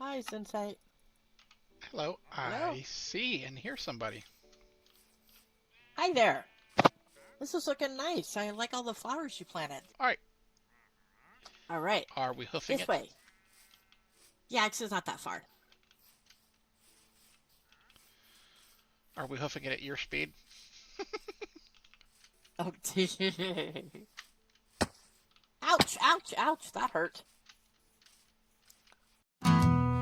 Hi, Zincite. Hello, Hello. I see and hear somebody. Hi there. This is looking nice. I like all the flowers you planted. Alright, All right, are we hoofing this it? way. Yeah, it's not that far. Are we hoofing it at your speed? Oh, ouch, ouch, ouch. That hurt.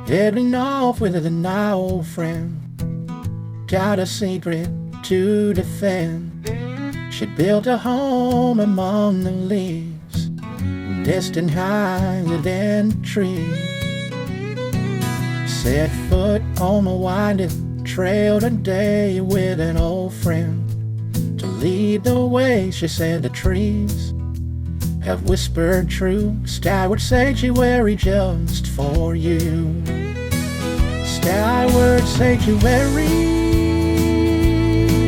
Heading off with an old friend, got a secret to defend. She built a home among the leaves, destined high within the tree. Set foot on a winding trail today with an old friend to lead the way. She said the trees have whispered true, skyward sanctuary just for you. Skyward sanctuary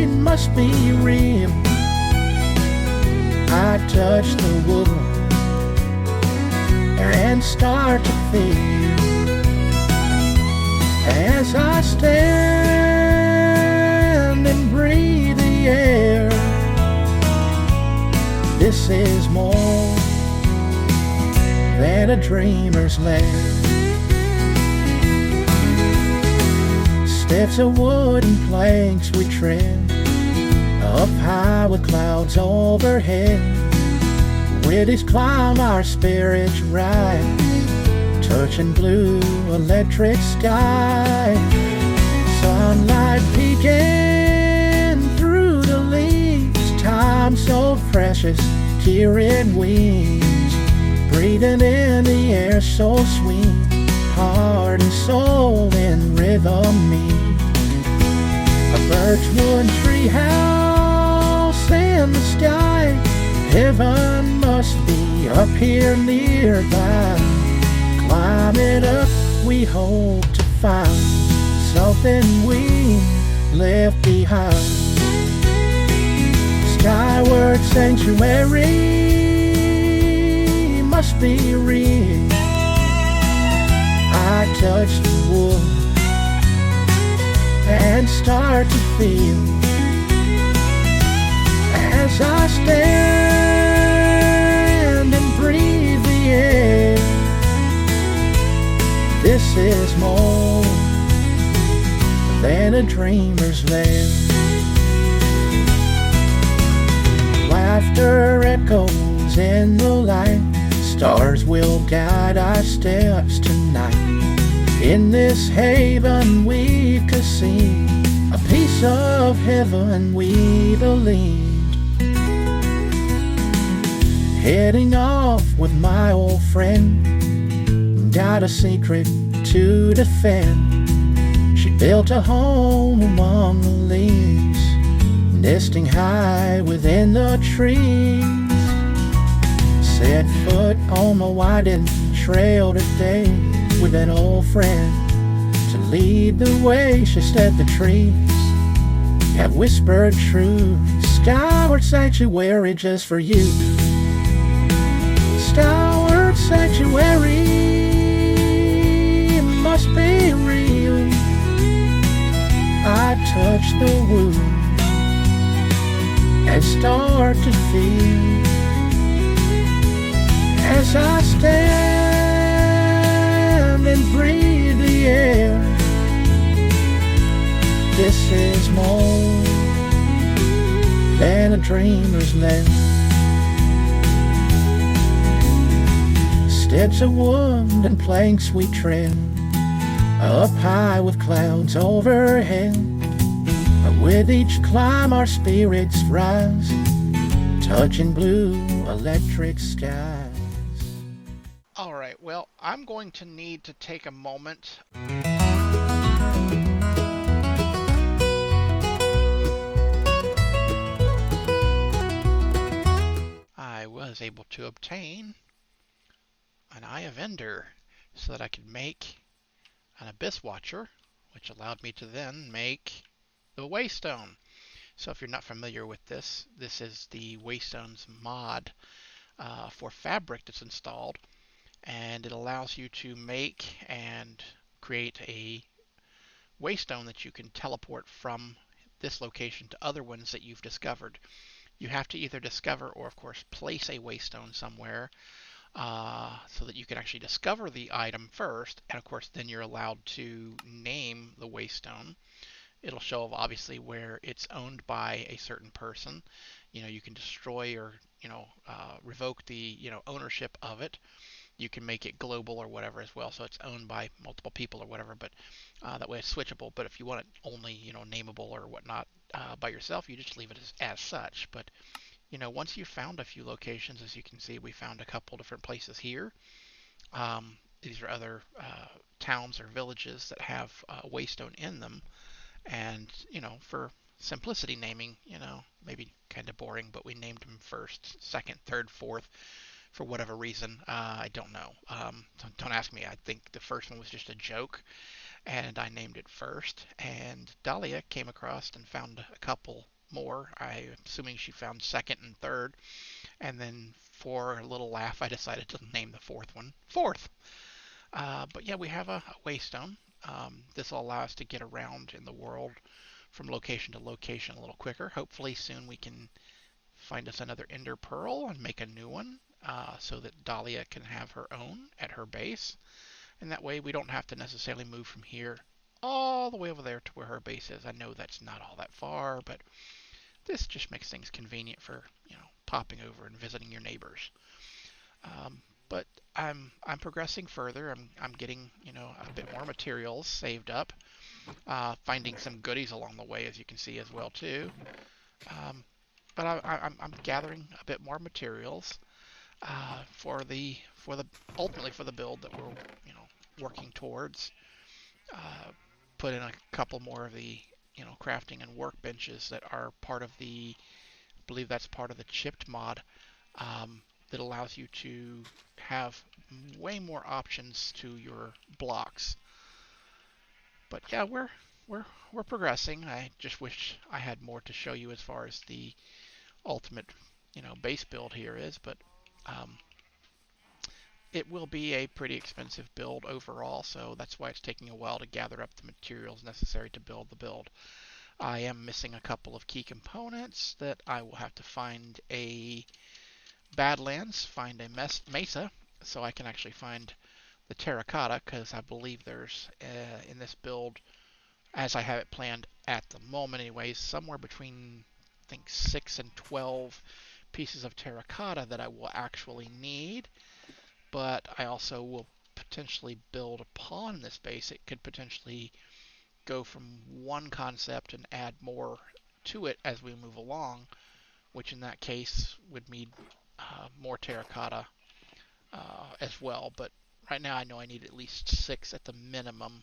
must be real. I touch the wood and start to feel as I stand and breathe the air. This is more than a dreamer's land. Steps of wood and planks we tread, up high with clouds overhead. With each climb our spirits rise, touching blue electric sky. Sunlight peeking through the leaves, time so precious, tearing wings, breathing in the air so sweet, heart and soul in rhythm meet. A birchwood tree house in the sky, heaven must be up here nearby. Climbing up we hope to find something we left behind. Skyward sanctuary must be real. I touch the wood and start to feel as I stand and breathe the air. This is more than a dreamer's lair. Laughter echoes in the light, stars will guide our steps tonight. In this haven we could see a piece of heaven we believed. Heading off with my old friend, got a secret to defend. She built a home among the leaves, nesting high within the trees. Set foot on the winding trail today with an old friend to lead the way. She said the trees have whispered true, skyward sanctuary just for you. Skyward sanctuary must be real. I touch the wood and start to feel as I stand and breathe the air. This is more than a dreamer's land. Steps of wood and planks we tread, up high with clouds overhead. With each climb our spirits rise, touching blue electric skies. Alright, well, I'm going to need to take a moment. I was able to obtain an Eye of Ender so that I could make an Abyss Watcher, which allowed me to then make the Waystone. So if you're not familiar with this, this is the Waystones mod for Fabric that's installed, and it allows you to make and create a waystone that you can teleport from this location to other ones that you've discovered. You have to either discover or, of course, place a waystone somewhere so that you can actually discover the item first, and of course then you're allowed to name the waystone. It'll show obviously where it's owned by a certain person. You can destroy or revoke the ownership of it. You can make it global or whatever as well, so it's owned by multiple people or whatever, but that way it's switchable. But if you want it only nameable or whatnot by yourself, you just leave it as such. But once you've found a few locations, as you can see, we found a couple different places here. These are other towns or villages that have waystone in them, and for simplicity naming, maybe kind of boring, but we named them first, second, third, fourth for whatever reason. I don't know. Don't ask me. I think the first one was just a joke, and I named it first. And Dahlia came across and found a couple more. I'm assuming she found second and third. And then for a little laugh, I decided to name the fourth one fourth. But yeah, we have a waystone. This will allow us to get around in the world from location to location a little quicker. Hopefully soon we can find us another ender pearl and make a new one so that Dahlia can have her own at her base. And that way we don't have to necessarily move from here all the way over there to where her base is. I know that's not all that far, but this just makes things convenient for popping over and visiting your neighbors. But I'm progressing further. I'm getting a bit more materials saved up, finding some goodies along the way, as you can see as well too. But I'm gathering a bit more materials for the ultimately for the build that we're working towards. Put in a couple more of the crafting and workbenches that are part of the, I believe that's part of the chipped mod, that allows you to have way more options to your blocks. But yeah, we're progressing. I just wish I had more to show you as far as the ultimate base build here is, but it will be a pretty expensive build overall, so that's why it's taking a while to gather up the materials necessary to build the build. I am missing a couple of key components that I will have to find a Badlands, find a mesa, so I can actually find the terracotta, because I believe there's, in this build, as I have it planned at the moment anyways, somewhere between, I think, 6 and 12 pieces of terracotta that I will actually need. But I also will potentially build upon this base. It could potentially go from one concept and add more to it as we move along, which in that case would mean more terracotta as well. But right now I know I need at least 6 at the minimum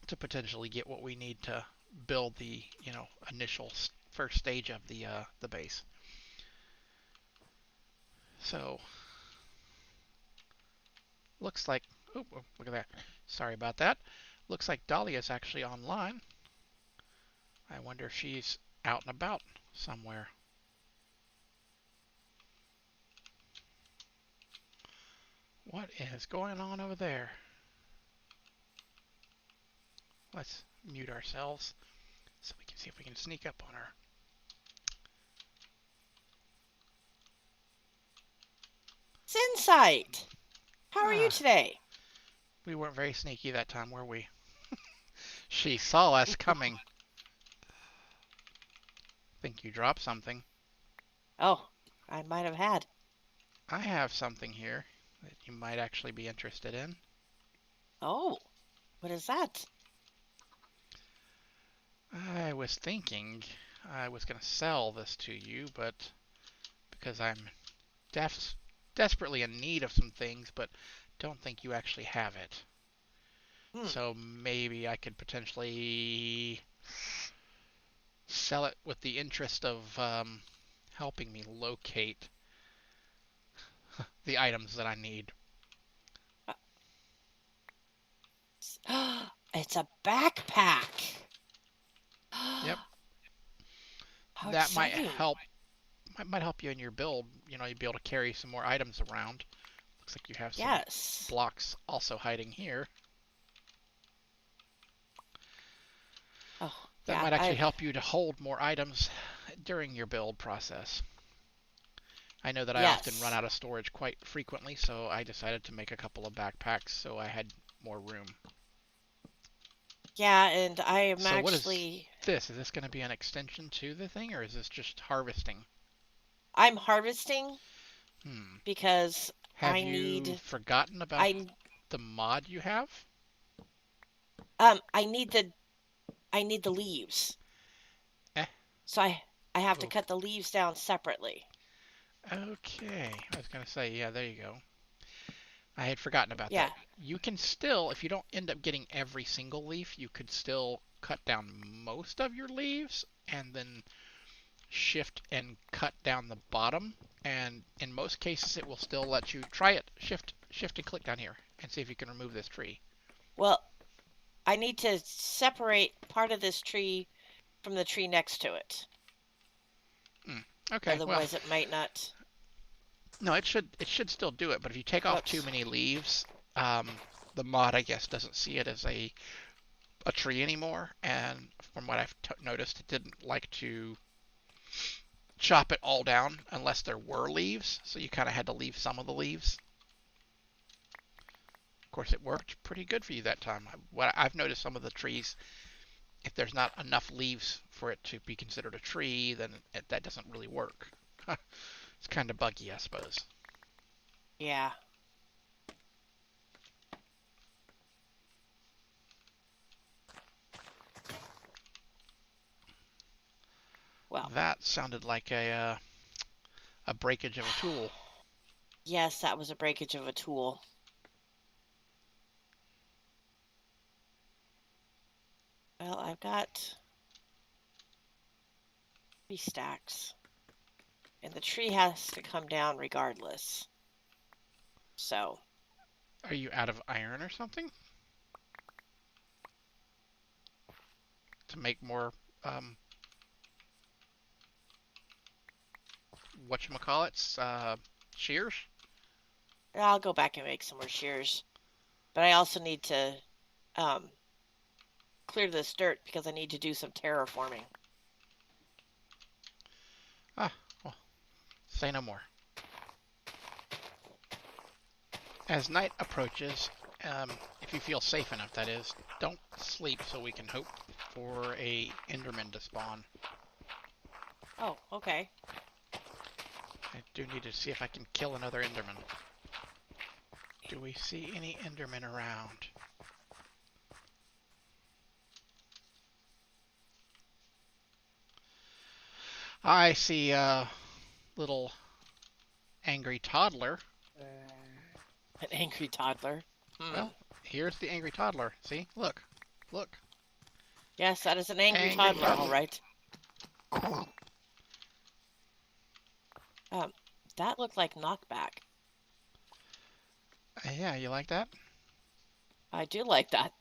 to potentially get what we need to build the initial first stage of the base. So looks like, oh, look at that. Sorry about that. Looks like Dahlia's actually online. I wonder if she's out and about somewhere. What is going on over there? Let's mute ourselves so we can see if we can sneak up on her. Zincite! How are you today? We weren't very sneaky that time, were we? She saw us coming. Think you dropped something. Oh, I might have had. I have something here that you might actually be interested in. Oh, what is that? I was thinking I was going to sell this to you, but because I'm desperately in need of some things, but don't think you actually have it. So maybe I could potentially sell it with the interest of helping me locate the items that I need. It's a backpack. Yep. How That exciting. might help you in your build. You'd be able to carry some more items around. Looks like you have some Yes. blocks also hiding here. That might actually help you to hold more items during your build process. I know that I often run out of storage quite frequently, so I decided to make a couple of backpacks so I had more room. Yeah, and I am So actually... what is this? Is this going to be an extension to the thing, or is this just harvesting? I'm harvesting because Have you forgotten about the mod you have? I need the leaves. So I have to cut the leaves down separately. Okay. I was going to say, yeah, there you go. I had forgotten about that. You can still, if you don't end up getting every single leaf, you could still cut down most of your leaves and then shift and cut down the bottom. And in most cases, it will still let you try it. Shift and click down here and see if you can remove this tree. Well, I need to separate part of this tree from the tree next to it. Okay. Otherwise, it might not. No, it should still do it. But if you take off too many leaves, the mod, I guess, doesn't see it as a tree anymore. And from what I've noticed, it didn't like to chop it all down unless there were leaves. So you kind of had to leave some of the leaves. Of course, it worked pretty good for you that time. What I've noticed, some of the trees, if there's not enough leaves for it to be considered a tree, then that doesn't really work. It's kind of buggy, I suppose. Yeah. Well, that sounded like a breakage of a tool. Yes, that was a breakage of a tool. Well, I've got 3 stacks. And the tree has to come down regardless. So. Are you out of iron or something? To make more, whatchamacallits, shears? I'll go back and make some more shears. But I also need to clear this dirt because I need to do some terraforming. Ah, well, say no more. As night approaches, if you feel safe enough, that is, don't sleep so we can hope for a Enderman to spawn. Oh, okay. I do need to see if I can kill another Enderman. Do we see any Endermen around? I see a little angry toddler. An angry toddler. Well, here's the angry toddler. See? Look. Look. Yes, that is an angry toddler, all right. That looked like knockback. Yeah, you like that? I do like that.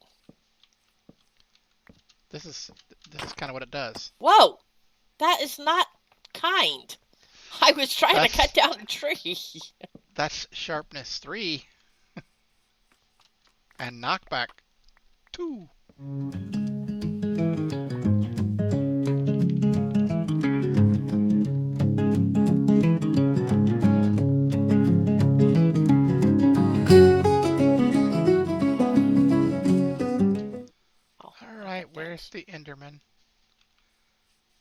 This is kind of what it does. Whoa! That is not kind. I was trying to cut down a tree. That's sharpness 3. And knockback 2. Alright, where's the Enderman?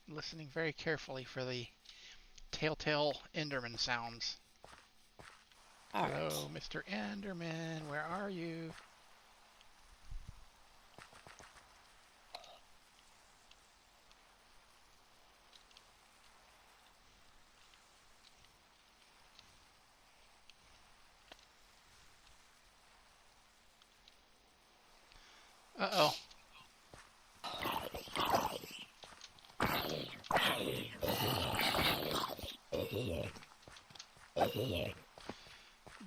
Listening very carefully for the telltale Enderman sounds. Hello, Mr. Enderman, where are you? Uh-oh.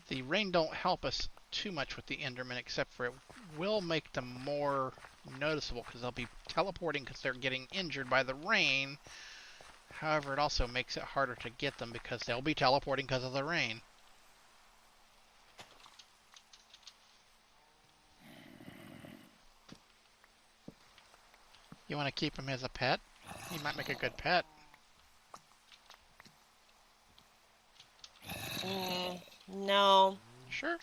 The rain don't help us too much with the Endermen, except for it will make them more noticeable because they'll be teleporting because they're getting injured by the rain. However, it also makes it harder to get them because they'll be teleporting because of the rain. You want to keep him as a pet? He might make a good pet. No. Sure.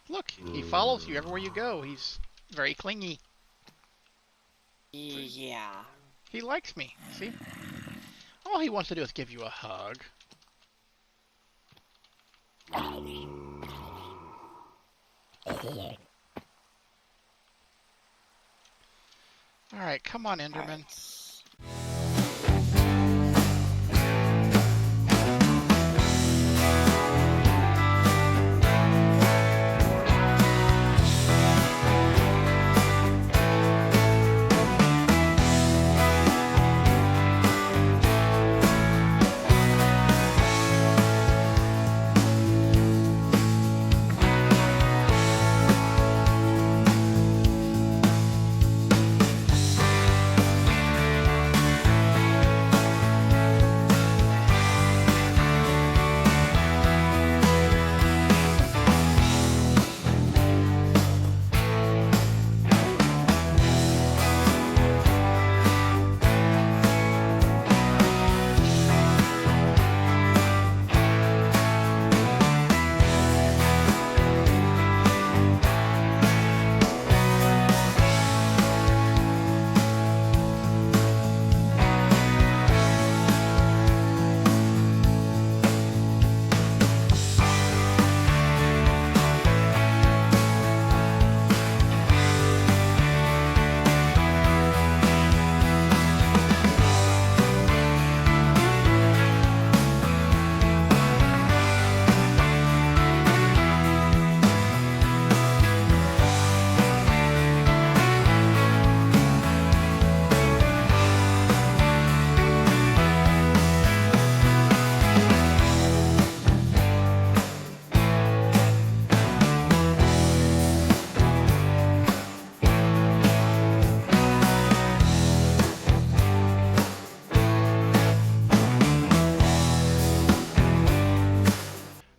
Look, he follows you everywhere you go. He's very clingy. Yeah. He likes me. See? All he wants to do is give you a hug. Alright, come on, Enderman.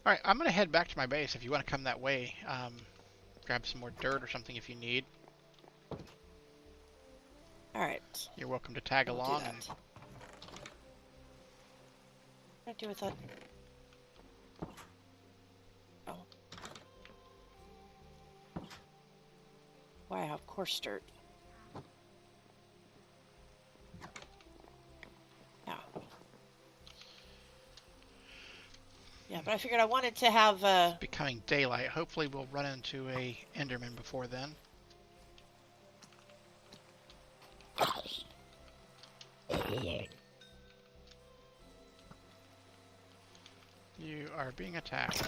Alright, I'm going to head back to my base if you want to come that way. Grab some more dirt or something if you need. Alright. You're welcome to tag along. And What do I do with that? Oh. Why I have coarse dirt. Yeah. Yeah, but I figured I wanted to have it's becoming daylight. Hopefully we'll run into a Enderman before then. You are being attacked.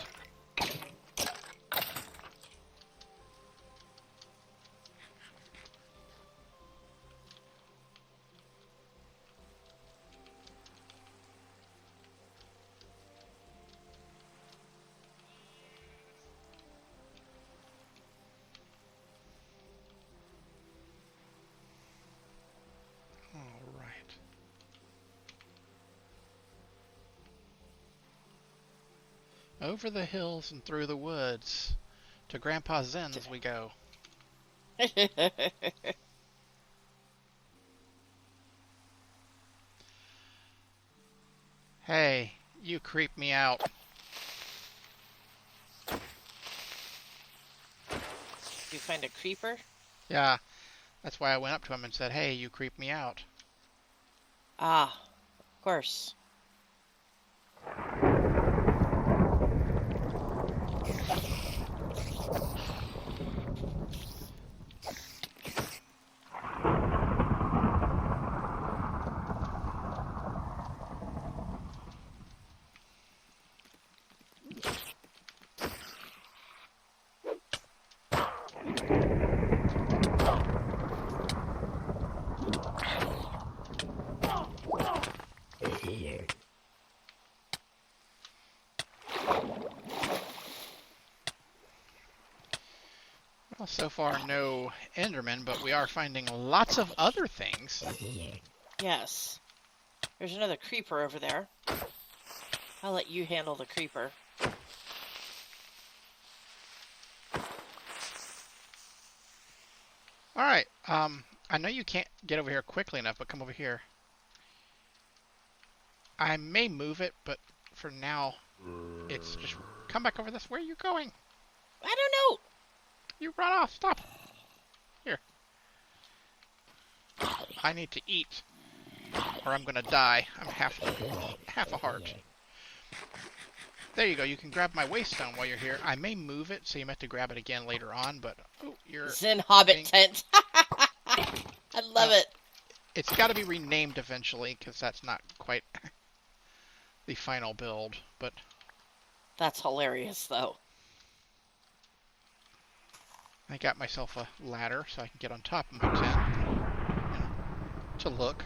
Over the hills and through the woods to Grandpa Zen's we go. Hey, you creep me out. You find a creeper? Yeah, that's why I went up to him and said, hey, you creep me out. Ah, of course. Well, so far no Endermen, but we are finding lots of other things. Yes. There's another creeper over there. I'll let you handle the creeper. Alright, I know you can't get over here quickly enough, but come over here. I may move it, but for now, it's just... Come back over this. Where are you going? I don't know. You run off. Stop. Here. I need to eat, or I'm gonna die. I'm half a heart. There you go. You can grab my waystone while you're here. I may move it, so you may have to grab it again later on, but... Oh, you're... Zen Hobbit tent. I love it. It's got to be renamed eventually, because that's not quite the final build, but... That's hilarious, though. I got myself a ladder so I can get on top of my tent, to look.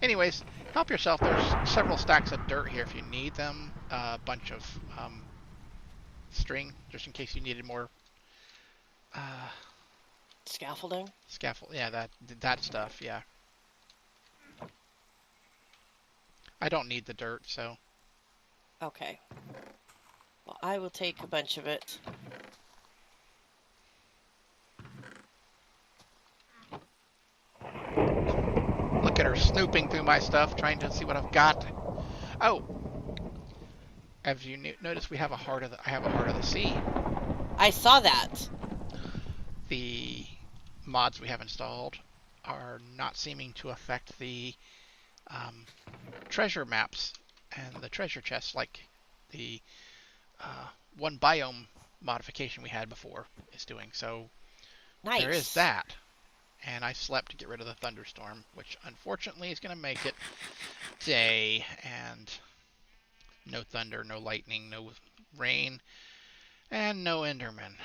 Anyways, help yourself. There's several stacks of dirt here if you need them. A bunch of string, just in case you needed more. Scaffolding? Scaffold, yeah, that stuff, yeah. I don't need the dirt, so... Okay. Well, I will take a bunch of it. Look at her snooping through my stuff, trying to see what I've got. Oh! As you notice, we have I have a Heart of the Sea. I saw that. The mods we have installed are not seeming to affect the treasure maps and the treasure chests like the one biome modification we had before is doing. So Nice. there is that. And I slept to get rid of the thunderstorm, which unfortunately is going to make it day, and no thunder, no lightning, no rain, and no Enderman.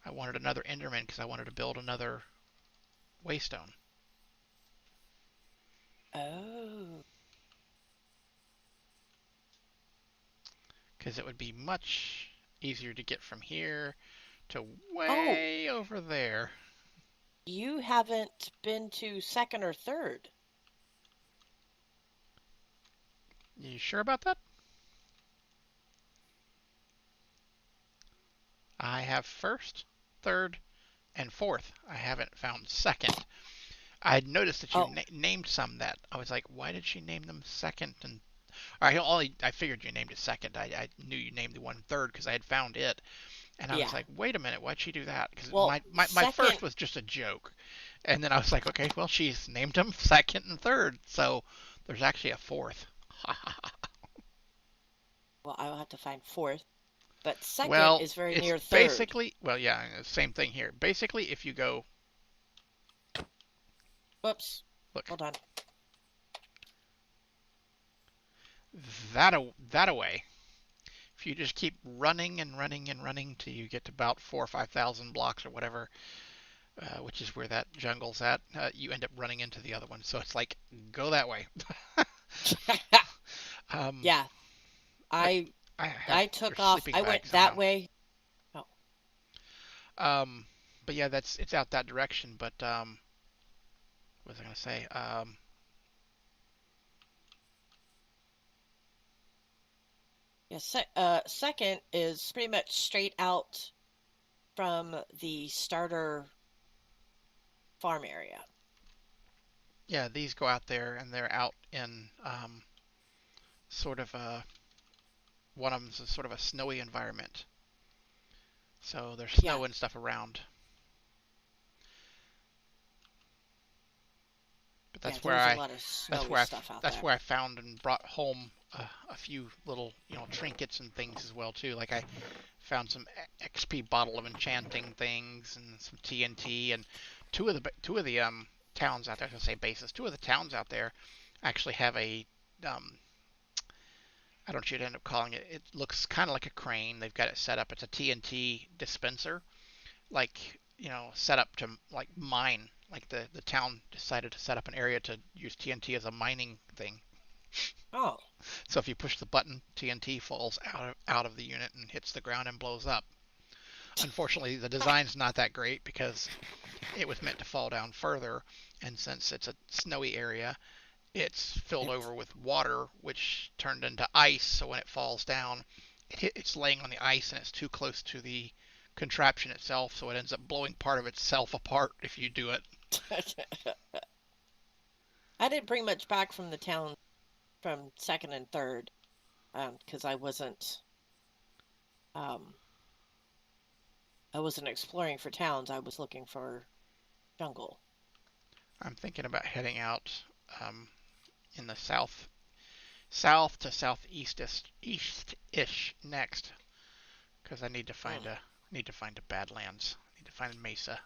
I wanted another Enderman because I wanted to build another waystone. Oh. Because it would be much easier to get from here to way over there. You haven't been to second or third. You sure about that? I have first, third, and fourth. I haven't found second. I had noticed that you named some that. I was like, why did she name them second? And I figured you named it second. I knew you named the one third because I had found it. And I was like, wait a minute, why'd she do that? Because my first was just a joke. And then I was like, okay, well, she's named them second and third. So there's actually a fourth. Well, I'll have to find fourth. But second is very near third. Basically, well, yeah, same thing here. Basically, if you go... Whoops. Look. Hold on. That away. If you just keep running and running and running till you get to about 4,000 or 5,000 blocks or whatever, which is where that jungle's at, you end up running into the other one. So it's like, go that way. Yeah. I took off. I went that way. Oh. But yeah, it's out that direction. But what was I gonna say? Yeah. Second is pretty much straight out from the starter farm area. Yeah, these go out there, and they're out in sort of a... One of them's sort of a snowy environment. So there's snow and stuff around. But that's where I found and brought home a few little, trinkets and things as well too. Like I found some XP bottle of enchanting things and some TNT, and two of the towns out there, I was gonna say bases. Two of the towns out there actually have a I don't know what you'd end up calling it. It looks kind of like a crane. They've got it set up. It's a TNT dispenser, like, set up to like mine. Like the town decided to set up an area to use TNT as a mining thing. Oh. So if you push the button, TNT falls out of the unit and hits the ground and blows up. Unfortunately, the design's not that great because it was meant to fall down further, and since it's a snowy area, it's filled over with water, which turned into ice. So when it falls down, it's laying on the ice and it's too close to the contraption itself, so it ends up blowing part of itself apart if you do it. I didn't bring much back from the town from second and third, because um, I wasn't exploring for towns. I was looking for jungle. I'm thinking about heading out in the south to southeast-ish next, because I need to find a Badlands. I need to find a Mesa.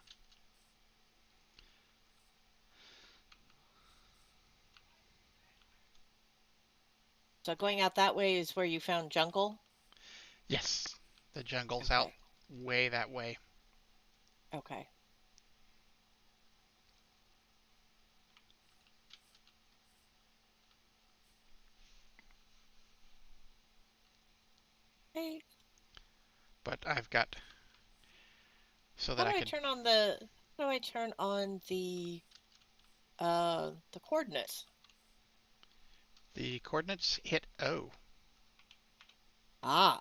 So going out that way is where you found jungle? Yes, the jungle's out Okay. way that way. Okay. Hey, But I've got so how that do I I could turn on the how do I turn on the coordinates? the coordinates hit O. Ah,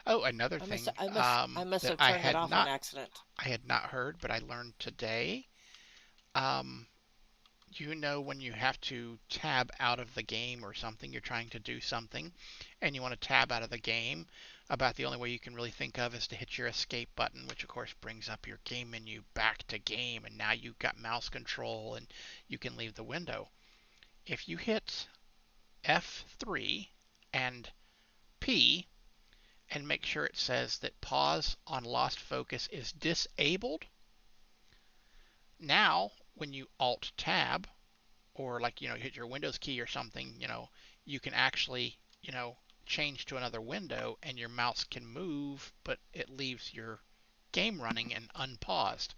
Oh, another thing I must that have turned it off on accident. I had not heard, but I learned today. Um, you know when you have to tab out of the game or something, you're trying to do something, and you want to tab out of the game, about the only way you can really think of is to hit your escape button, which of course brings up your game menu back to game, and now you've got mouse control and you can leave the window. If you hit F3 and P and make sure it says that pause on lost focus is disabled, now when you alt tab or like you hit your Windows key or something, you can actually change to another window and your mouse can move, but it leaves your game running and unpaused.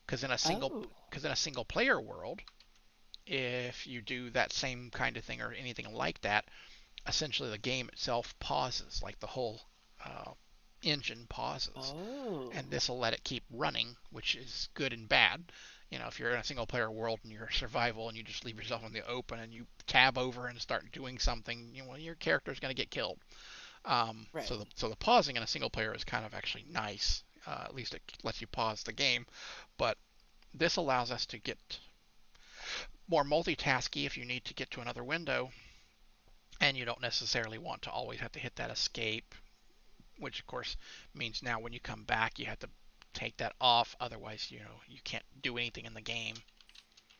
Because in a single Oh. because in a single player world, if you do that same kind of thing or anything like that, essentially the game itself pauses, like the whole uh, engine pauses, and Oh. this will let it keep running, which is good and bad. If you're in a single player world and you're survival and you just leave yourself in the open and you tab over and start doing something, your character is going to get killed. So Right. the pausing in a single player is kind of actually nice. At least it lets you pause the game, but this allows us to get more multitasky if you need to get to another window and you don't necessarily want to always have to hit that escape, which of course means now when you come back you have to take that off, otherwise you can't do anything in the game.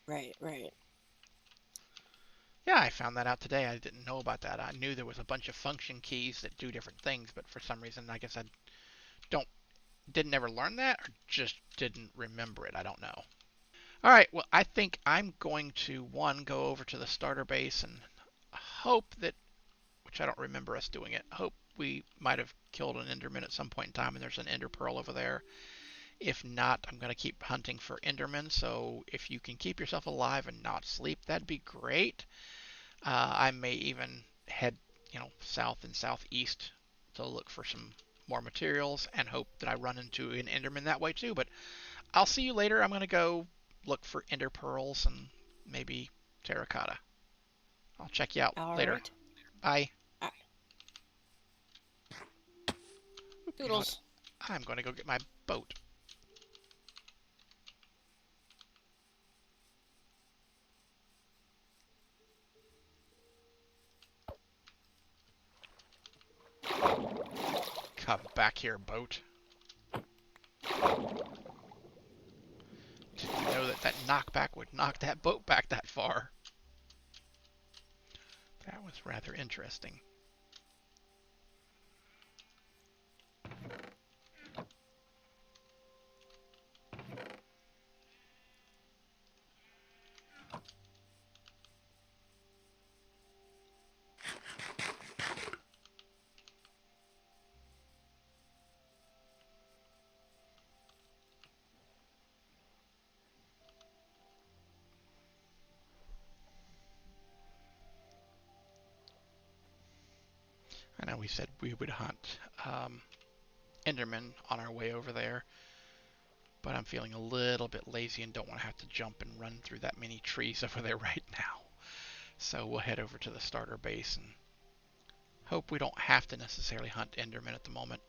Right. Right. Yeah, I found that out today. I didn't know about that. I knew there was a bunch of function keys that do different things, but for some reason I guess I don't didn't ever learn that or just didn't remember it. I don't know. All right, well, I think I'm going to go over to the starter base and hope that, which I don't remember us doing it, hope we might have killed an Enderman at some point in time and there's an Ender Pearl over there. If not, I'm going to keep hunting for Endermen, so if you can keep yourself alive and not sleep, that'd be great. I may even head, south and southeast to look for some more materials and hope that I run into an Enderman that way too. But I'll see you later. I'm going to go look for Ender Pearls and maybe terracotta. I'll check you out All later. right. Bye. All right. You know what? Doodles. I'm going to go get my boat. Come back here, boat. Didn't know that knockback would knock that boat back that far. That was rather interesting. I know we said we would hunt Enderman on our way over there, but I'm feeling a little bit lazy and don't want to have to jump and run through that many trees over there right now. So we'll head over to the starter base and hope we don't have to necessarily hunt Enderman at the moment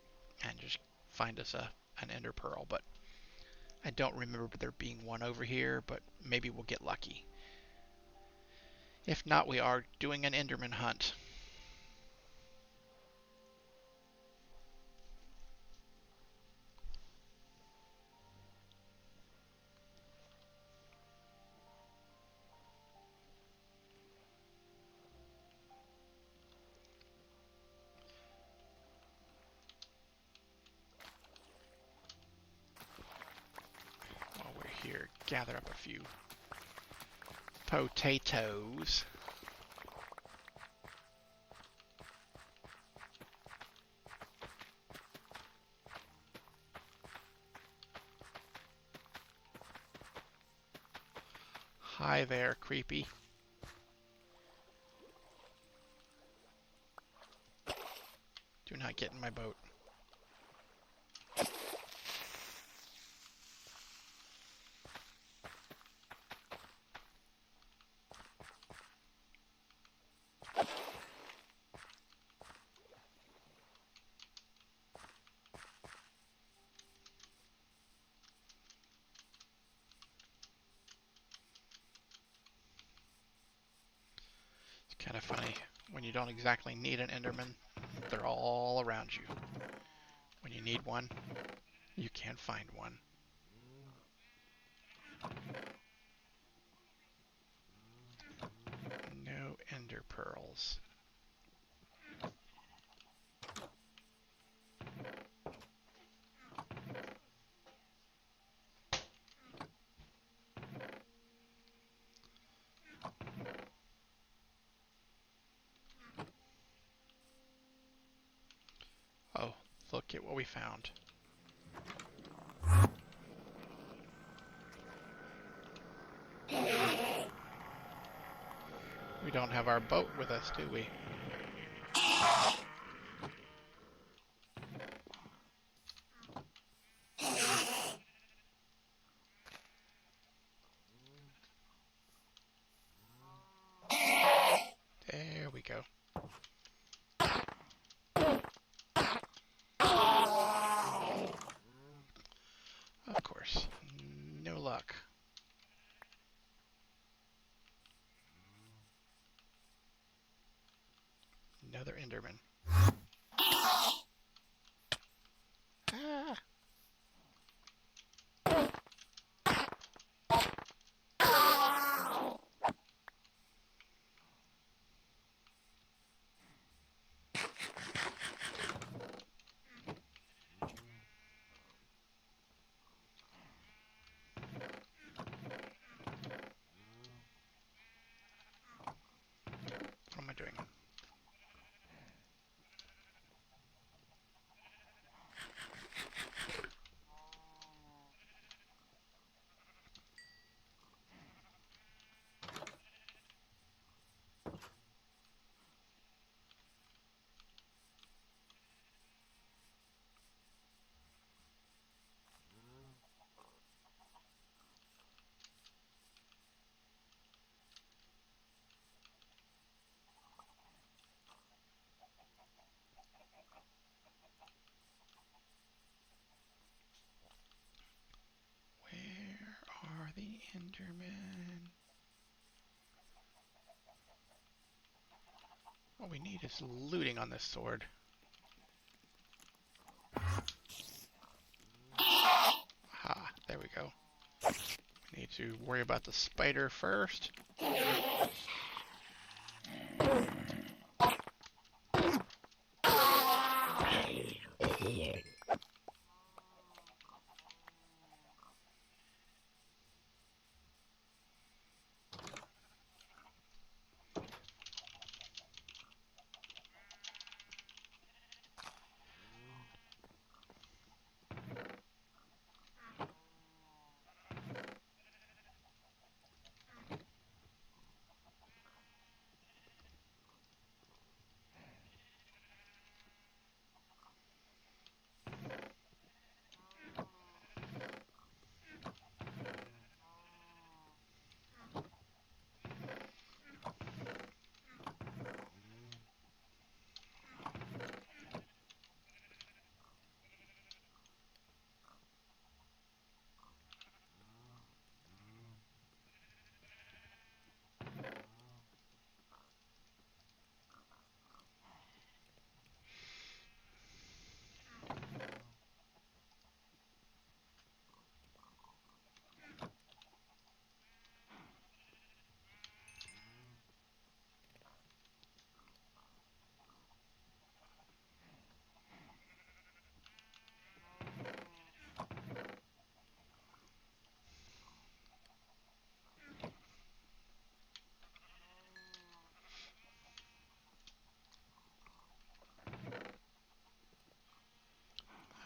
and just find us an ender pearl, but I don't remember there being one over here, but maybe we'll get lucky. If not, we are doing an enderman hunt. While we're here, gather up a few potatoes. Hi there, creepy. Do not get in my boat. Kind of funny, when you don't exactly need an enderman, they're all around you. When you need one, you can't find one. No ender pearls. Oh, look at what we found. We don't have our boat with us, do we? There we go. Of course, no luck. Another enderman. Ah. What am I doing? Where are the endermen? What we need is looting on this sword. Ah, there we go. We need to worry about the spider first.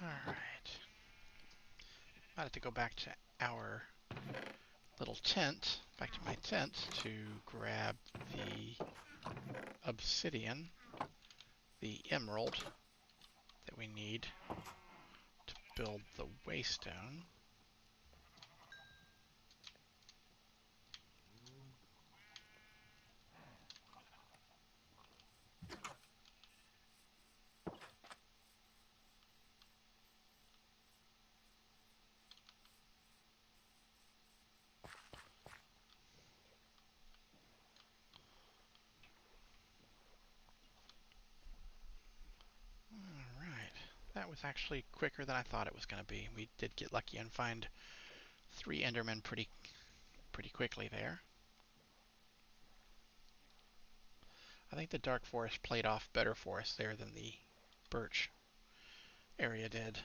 Alright. I have to go back to our little tent, back to my tent, to grab the obsidian, the emerald that we need to build the waystone. Alright, that was actually quicker than I thought it was going to be. We did get lucky and find 3 Endermen pretty quickly there. I think the dark forest played off better for us there than the birch area did.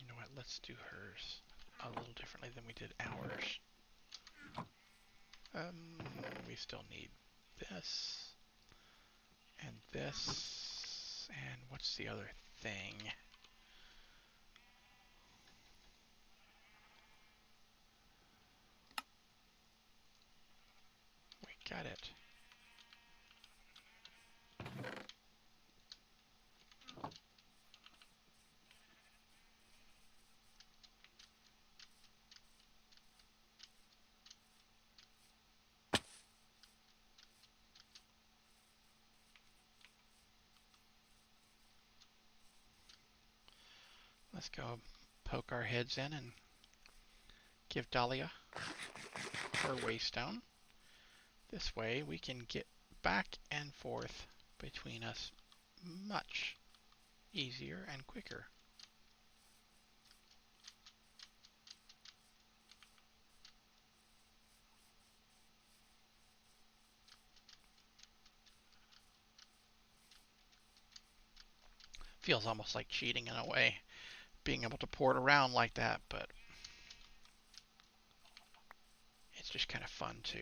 You know what, let's do hers a little differently than we did ours. We still need this, and this, and what's the other thing? We got it. Let's go poke our heads in and give Dahlia her waystone. This way we can get back and forth between us much easier and quicker. Feels almost like cheating in a way, being able to pour it around like that, but it's just kind of fun too.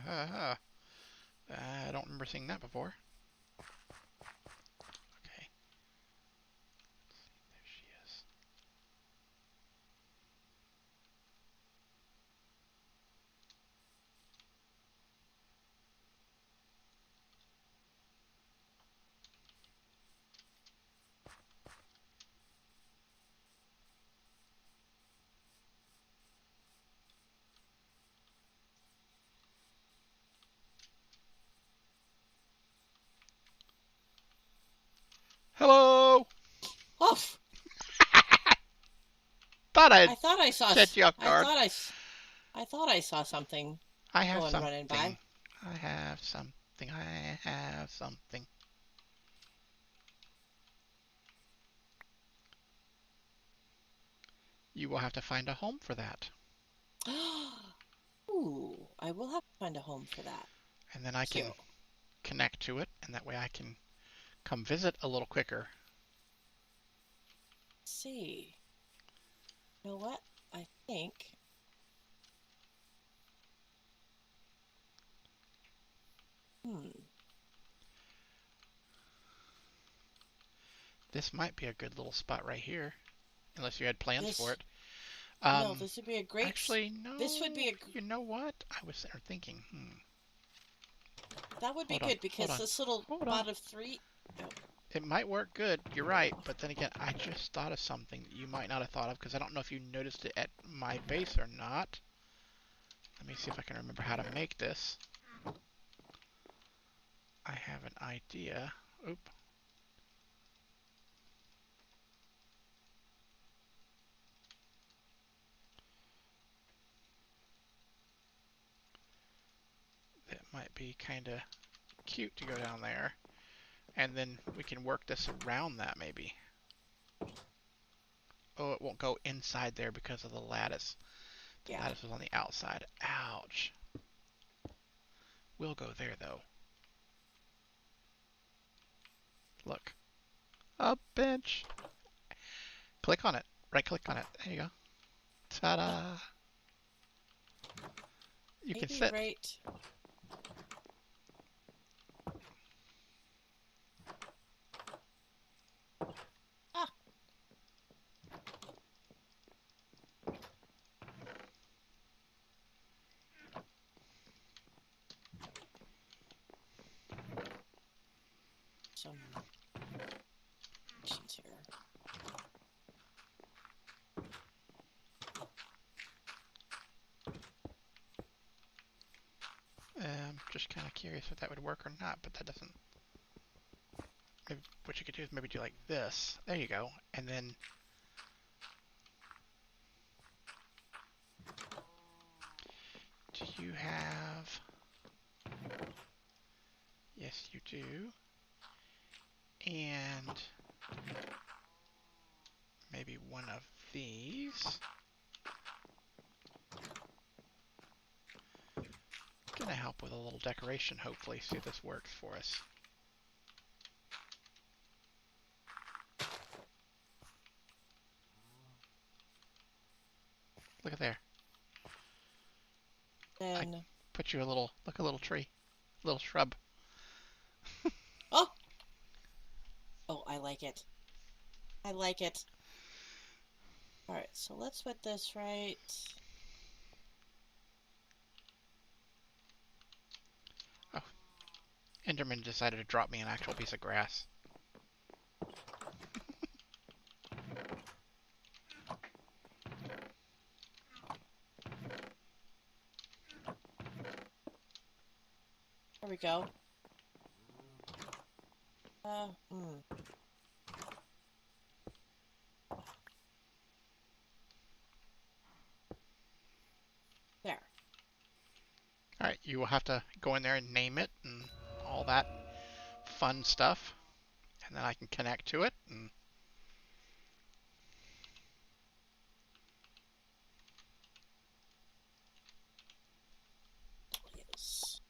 I don't remember seeing that before. Okay. There she is. Hello! Oof! Thought I thought I saw. set you off guard. I thought I saw something. I have going running by. something. I have something. I have something. You will have to find a home for that. Ooh, I will have to find a home for that. And then I can connect to it, and that way I can come visit a little quicker. Let's see. You know what? I think. This might be a good little spot right here, unless you had plans for it. No, this would be a great. Actually, no. This would be a. You know what? I was there thinking. That would be good because this little pot of 3. Oh. It might work good, you're right, but then again, I just thought of something that you might not have thought of, because I don't know if you noticed it at my base or not. Let me see if I can remember how to make this. I have an idea. Oop. That might be kind of cute to go down there. And then we can work this around that, maybe. Oh, it won't go inside there because of the lattice. The Yeah. lattice was on the outside. Ouch. We'll go there, though. Look. A bench. Click on it. Right-click on it. There you go. Ta-da! You can Maybe sit. right. Ah. Some options here. Just kind of curious if that would work or not, but that doesn't. Maybe what you could do is maybe do like this. There you go. And then do you have? Yes, you do. And maybe one of these. Gonna help with a little decoration, hopefully. See if this works for us. Look at there. Then. I put you a little, look, a little tree, a little shrub. Oh. Oh, I like it. I like it. All right, so let's put this right. Oh, Enderman decided to drop me an actual piece of grass. There we go. Hmm. There. Alright, you will have to go in there and name it and all that fun stuff. And then I can connect to it. And Yes.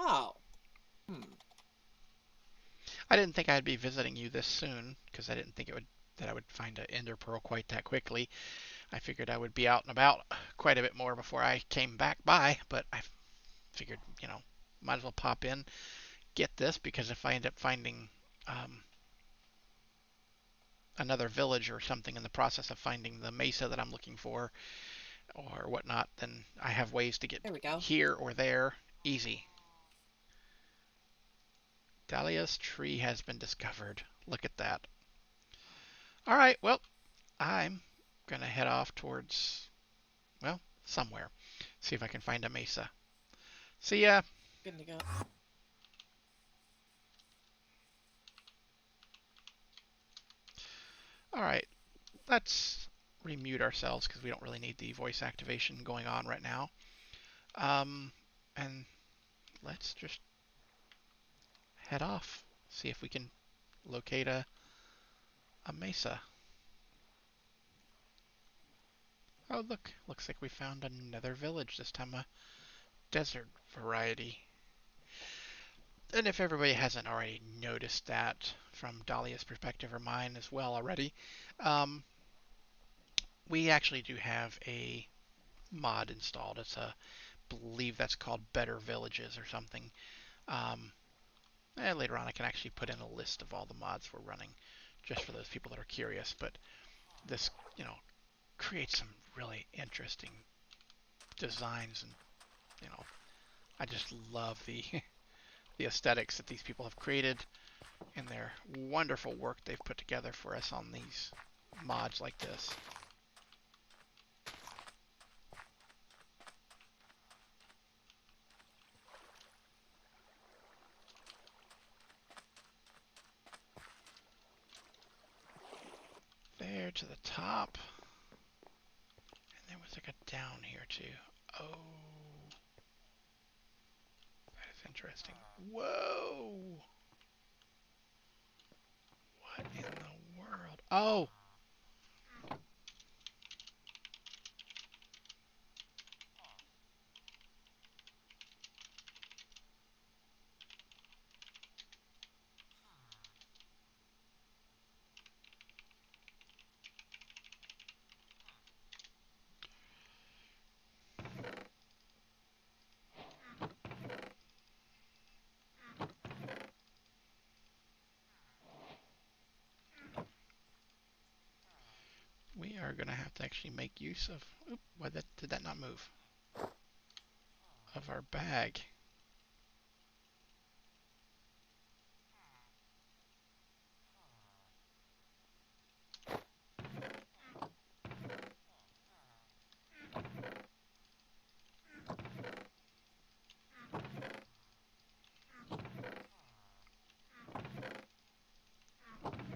Oh. Hmm. I didn't think I'd be visiting you this soon, because I didn't think that I would find an ender pearl quite that quickly. I figured I would be out and about quite a bit more before I came back by, but I figured, might as well pop in, get this, because if I end up finding another village or something in the process of finding the mesa that I'm looking for or whatnot, then I have ways to get There we go. here or there easy. Dahlia's tree has been discovered. Look at that. All right, well, I'm going to head off towards, well, somewhere. See if I can find a mesa. See ya. Good to go. All right, let's remute ourselves because we don't really need the voice activation going on right now. And let's just head off. See if we can locate a mesa. Oh, look. Looks like we found another village. This time a desert variety. And if everybody hasn't already noticed that from Dahlia's perspective or mine as well already, we actually do have a mod installed. I believe that's called Better Villages or something. And later on I can actually put in a list of all the mods we're running just for those people that are curious. But this, create some really interesting designs, and you know, I just love the the aesthetics that these people have created in their wonderful work they've put together for us on these mods like this. There to the top. And there was like a down here too. Oh. That is interesting. Whoa! What in the world? Oh! We are going to have to actually make use of... Oop, why did that not move? Of our bag.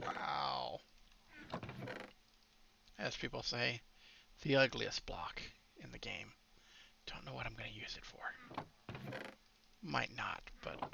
Wow. As people say, the ugliest block in the game. Don't know what I'm going to use it for. Might not, but...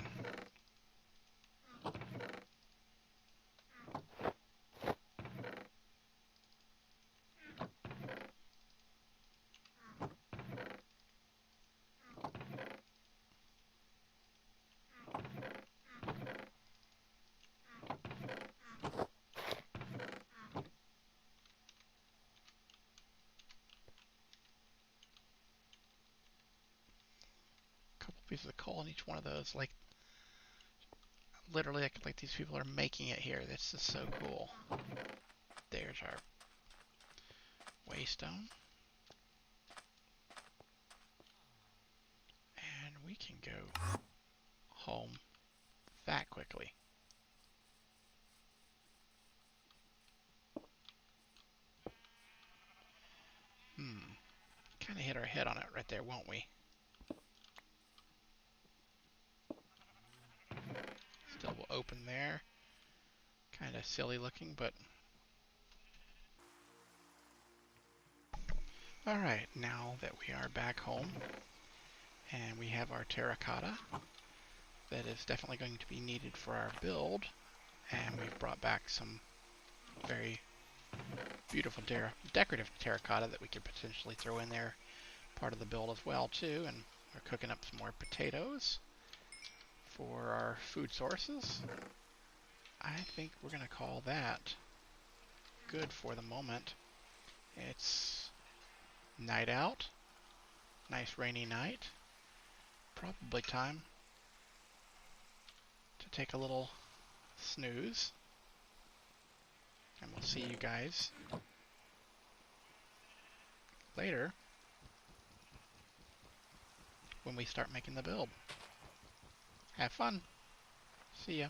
couple pieces of coal in each one of those. Like, literally, like these people are making it here. This is so cool. There's our waystone. And we can go home that quickly. Kind of hit our head on it right there, won't we? Still open there. Kind of silly looking, but... Alright, now that we are back home, and we have our terracotta, that is definitely going to be needed for our build, and we've brought back some very beautiful decorative terracotta that we could potentially throw in there, part of the build as well too, and we're cooking up some more potatoes for our food sources. I think we're going to call that good for the moment. It's night out, nice rainy night, probably time to take a little snooze, and we'll see you guys later when we start making the build. Have fun. See ya.